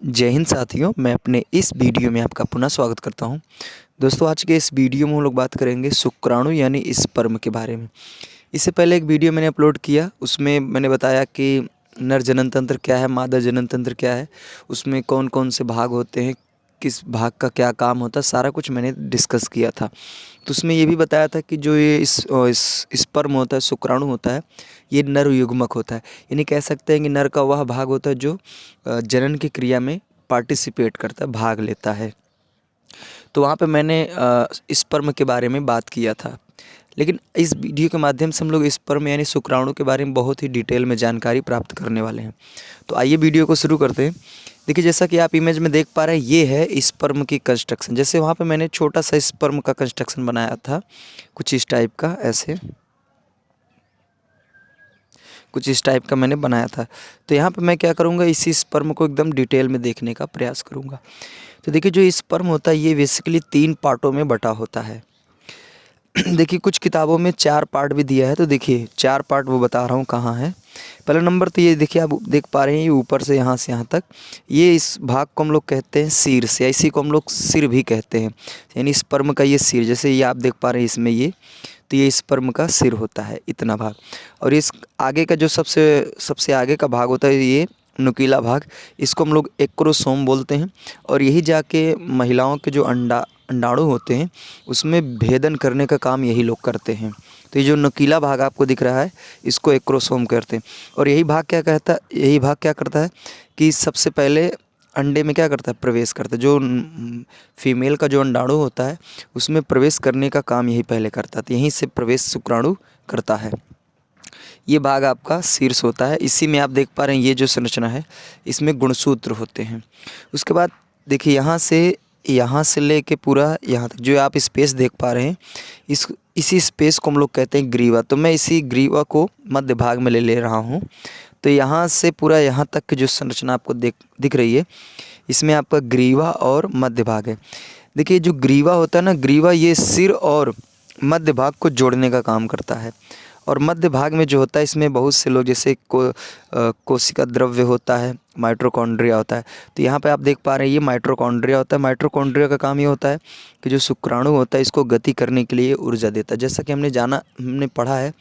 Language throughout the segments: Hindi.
जय हिंद साथियों, मैं अपने इस वीडियो में आपका पुनः स्वागत करता हूं। दोस्तों, आज के इस वीडियो में हम लोग बात करेंगे शुक्राणु यानी स्पर्म के बारे में। इससे पहले एक वीडियो मैंने अपलोड किया, उसमें मैंने बताया कि नर जनन तंत्र क्या है, मादा जनन तंत्र क्या है, उसमें कौन कौन से भाग होते हैं, किस भाग का क्या काम होता है, सारा कुछ मैंने डिस्कस किया था। तो उसमें ये भी बताया था कि जो ये इस स्पर्म होता है, शुक्राणु होता है, ये नर युग्मक होता है। यानी कह सकते हैं कि नर का वह भाग होता है जो जनन की क्रिया में पार्टिसिपेट करता है, भाग लेता है। तो वहाँ पे मैंने स्पर्म के बारे में बात किया था। लेकिन इस वीडियो के माध्यम से हम लोग स्पर्म यानी शुक्राणु के बारे में बहुत ही डिटेल में जानकारी प्राप्त करने वाले हैं। तो आइए वीडियो को शुरू करते हैं। देखिए, जैसा कि आप इमेज में देख पा रहे हैं, ये है स्पर्म की कंस्ट्रक्शन। जैसे वहाँ पे मैंने छोटा सा स्पर्म का कंस्ट्रक्शन बनाया था, कुछ इस टाइप का, ऐसे कुछ इस टाइप का मैंने बनाया था। तो यहाँ पे मैं क्या करूँगा, इसी स्पर्म को एकदम डिटेल में देखने का प्रयास करूँगा। तो देखिए, जो स्पर्म होता है ये बेसिकली 3 पार्टों में बटा होता है। देखिए, कुछ किताबों में 4 पार्ट भी दिया है। तो देखिए, 4 पार्ट वो बता रहा हूँ कहाँ है। पहला नंबर तो ये देखिए, आप देख पा रहे हैं, ये ऊपर से यहाँ तक, ये इस भाग को हम लोग कहते हैं शीर्ष, या इसी को हम लोग सिर भी कहते हैं। यानी स्पर्म का ये सिर, जैसे ये आप देख पा रहे हैं इसमें ये, तो ये स्पर्म का सिर होता है, इतना भाग। और इस आगे का जो सबसे आगे का भाग होता है, ये नुकीला भाग, इसको हम लोग एक्रोसोम बोलते हैं। और यही जाके महिलाओं के जो अंडाणु होते हैं, उसमें भेदन करने का काम यही लोग करते हैं। तो ये जो नुकीला भाग आपको दिख रहा है, इसको एक्रोसोम कहते हैं। और यही भाग क्या करता है कि सबसे पहले अंडे में क्या करता है, प्रवेश करता है। जो फीमेल का जो अंडाणु होता है, उसमें प्रवेश करने का काम यही पहले करता है। तो यहीं से प्रवेश शुक्राणु करता है। ये भाग आपका शीर्ष होता है। इसी में आप देख पा रहे हैं, ये जो संरचना है, इसमें गुणसूत्र होते हैं। उसके बाद देखिए, यहाँ से लेके पूरा यहाँ तक जो आप स्पेस देख पा रहे हैं, इसी स्पेस को हम लोग कहते हैं ग्रीवा। तो मैं इसी ग्रीवा को मध्य भाग में ले रहा हूँ। तो यहाँ से पूरा यहाँ तक की जो संरचना आपको दिख रही है, इसमें आपका ग्रीवा और मध्य भाग है। देखिए, जो ग्रीवा होता है ना, ग्रीवा ये सिर और मध्य भाग को जोड़ने का काम करता है। और मध्य भाग में जो होता है, इसमें बहुत से लोग, जैसे कोशिका द्रव्य होता है, माइटोकॉन्ड्रिया होता है। तो यहाँ पे आप देख पा रहे हैं, ये माइटोकॉन्ड्रिया होता है। माइटोकॉन्ड्रिया का काम ये होता है कि जो शुक्राणु होता है, इसको गति करने के लिए ऊर्जा देता है। जैसा कि हमने पढ़ा है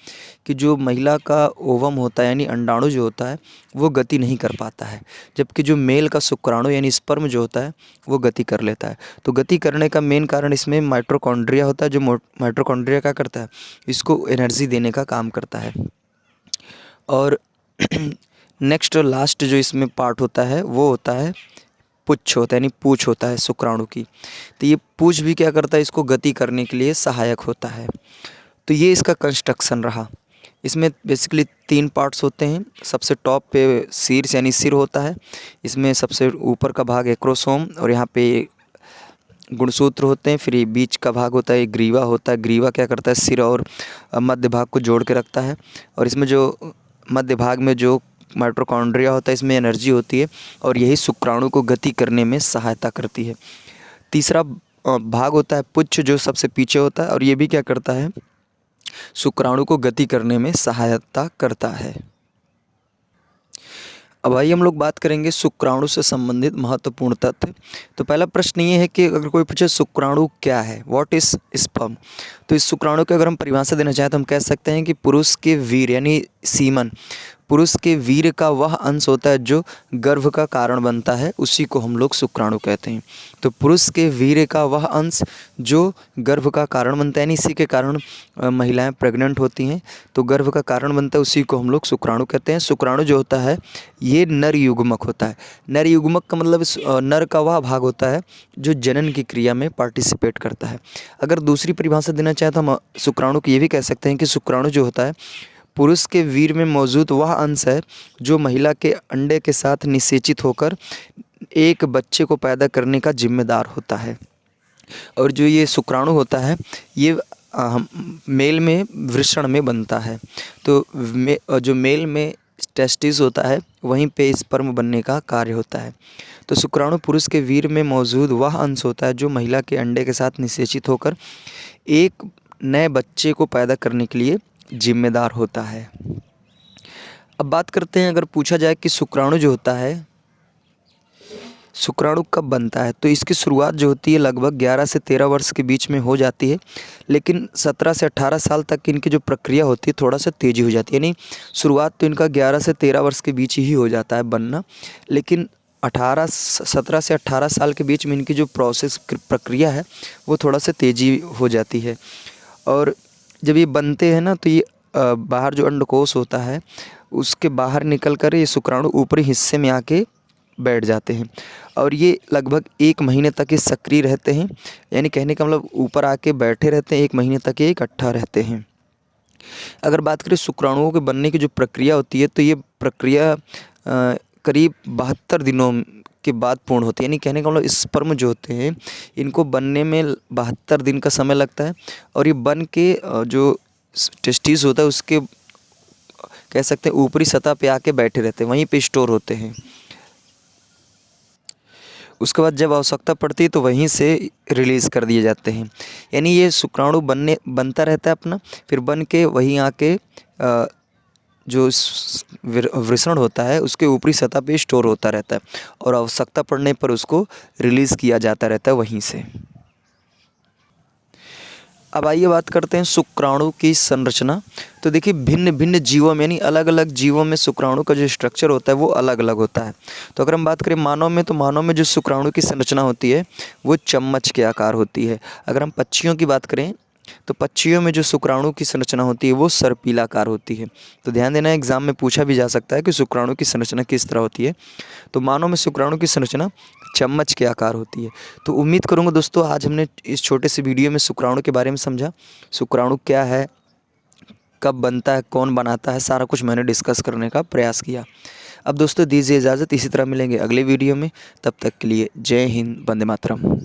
कि जो महिला का ओवम होता है यानी अंडाणु जो होता है, वो गति नहीं कर पाता है, जबकि जो मेल का शुक्राणु यानी स्पर्म जो होता है, वो गति कर लेता है। तो गति करने का मेन कारण इसमें माइटोकॉन्ड्रिया होता है। जो माइटोकॉन्ड्रिया क्या करता है, इसको एनर्जी देने का काम करता है। और नेक्स्ट और लास्ट जो इसमें पार्ट होता है, वो होता है पुच्छ होता है, यानी पूँछ होता है शुक्राणु की। तो ये पूँछ भी क्या करता है, इसको गति करने के लिए सहायक होता है। तो ये इसका कंस्ट्रक्शन रहा। इसमें बेसिकली 3 पार्ट्स होते हैं। सबसे टॉप पे शीर्ष यानी सिर होता है, इसमें सबसे ऊपर का भाग एक्रोसोम, और यहाँ पे गुणसूत्र होते हैं। फिर ये बीच का भाग होता है, ग्रीवा होता है। ग्रीवा क्या करता है, सिर और मध्य भाग को जोड़ के रखता है। और इसमें जो मध्य भाग में जो माइटोकॉन्ड्रिया होता है, इसमें एनर्जी होती है, और यही शुक्राणु को गति करने में सहायता करती है। तीसरा भाग होता है पुच्छ, जो सबसे पीछे होता है, और ये भी क्या करता है, शुक्राणु को गति करने में सहायता करता है। अब आइए हम लोग बात करेंगे शुक्राणु से संबंधित महत्वपूर्ण तथ्य। तो पहला प्रश्न ये है कि अगर कोई पूछे शुक्राणु क्या है, व्हाट इज स्पर्म, तो इस शुक्राणु की अगर हम परिभाषा देना चाहें तो हम कह सकते हैं कि पुरुष के वीर यानी सीमन, पुरुष के वीर का वह अंश होता है जो गर्भ का कारण बनता है, उसी को हम लोग शुक्राणु कहते हैं। तो पुरुष के वीर का वह अंश जो गर्भ का कारण बनता है, यानी इसी के कारण महिलाएं प्रेग्नेंट होती हैं, तो गर्भ का कारण बनता है, उसी को हम लोग शुक्राणु कहते हैं। शुक्राणु जो होता है, ये नर युग्मक होता है। नर युग्मक का मतलब नर का वह भाग होता है जो जनन की क्रिया में पार्टिसिपेट करता है। अगर दूसरी परिभाषा देना चाहें तो हम शुक्राणु को ये भी कह सकते हैं कि शुक्राणु जो होता है, पुरुष के वीर में मौजूद वह अंश है जो महिला के अंडे के साथ निषेचित होकर एक बच्चे को पैदा करने का जिम्मेदार होता है। और जो ये शुक्राणु होता है, ये मेल में वृषण में बनता है। तो जो मेल में टेस्टिस होता है, वहीं पे स्पर्म बनने का कार्य होता है। तो शुक्राणु पुरुष के वीर में मौजूद वह अंश होता है जो महिला के अंडे के साथ निषेचित होकर एक नए बच्चे को पैदा करने के लिए जिम्मेदार होता है। अब बात करते हैं, अगर पूछा जाए कि शुक्राणु जो होता है, शुक्राणु कब बनता है? तो इसकी शुरुआत जो होती है लगभग 11 से 13 वर्ष के बीच में हो जाती है, लेकिन 17 से 18 साल तक इनकी जो प्रक्रिया होती है थोड़ा सा तेज़ी हो जाती है। यानी शुरुआत तो इनका 11 से 13 वर्ष के बीच ही हो जाता है बनना, लेकिन 17 से 18 साल के बीच में इनकी जो प्रक्रिया है वो थोड़ा सा तेज़ी हो जाती है। और जब ये बनते हैं ना तो ये बाहर जो अंडकोश होता है उसके बाहर निकल कर ये शुक्राणु ऊपरी हिस्से में आके बैठ जाते हैं और ये लगभग 1 महीने तक ये सक्रिय रहते हैं। यानी कहने का मतलब ऊपर आके बैठे रहते हैं, 1 महीने तक ये इकट्ठा रहते हैं। अगर बात करें शुक्राणुओं के बनने की जो प्रक्रिया होती है तो ये प्रक्रिया करीब 72 दिनों के बाद पूर्ण होती है। यानी कहने का मतलब स्पर्म जो होते हैं इनको बनने में 72 दिन का समय लगता है और ये बन के जो टेस्टिस होता है उसके कह सकते हैं ऊपरी सतह पे आके बैठे रहते हैं, वहीं पे स्टोर होते हैं। उसके बाद जब आवश्यकता पड़ती है तो वहीं से रिलीज़ कर दिए जाते हैं। यानी ये शुक्राणु बनता रहता है अपना, फिर बन के वहीं आके जो वृषण होता है उसके ऊपरी सतह पे स्टोर होता रहता है और आवश्यकता पड़ने पर उसको रिलीज़ किया जाता रहता है वहीं से। अब आइए बात करते हैं शुक्राणु की संरचना। तो देखिए भिन्न भिन्न जीवों में यानी अलग अलग जीवों में शुक्राणु का जो स्ट्रक्चर होता है वो अलग अलग होता है। तो अगर हम बात करें मानव में, तो मानव में जो शुक्राणु की संरचना होती है वो चम्मच के आकार होती है। अगर हम पक्षियों की बात करें तो पक्षियों में जो शुक्राणु की संरचना होती है वो सर्पिलाकार होती है। तो ध्यान देना, एग्जाम में पूछा भी जा सकता है कि शुक्राणु की संरचना किस तरह होती है। तो मानव में शुक्राणु की संरचना चम्मच के आकार होती है। तो उम्मीद करूँगा दोस्तों आज हमने इस छोटे से वीडियो में शुक्राणु के बारे में समझा। शुक्राणु क्या है, कब बनता है, कौन बनाता है, सारा कुछ मैंने डिस्कस करने का प्रयास किया। अब दोस्तों दीजिए इजाज़त, इसी तरह मिलेंगे अगले वीडियो में। तब तक के लिए जय हिंद, वंदे मातरम।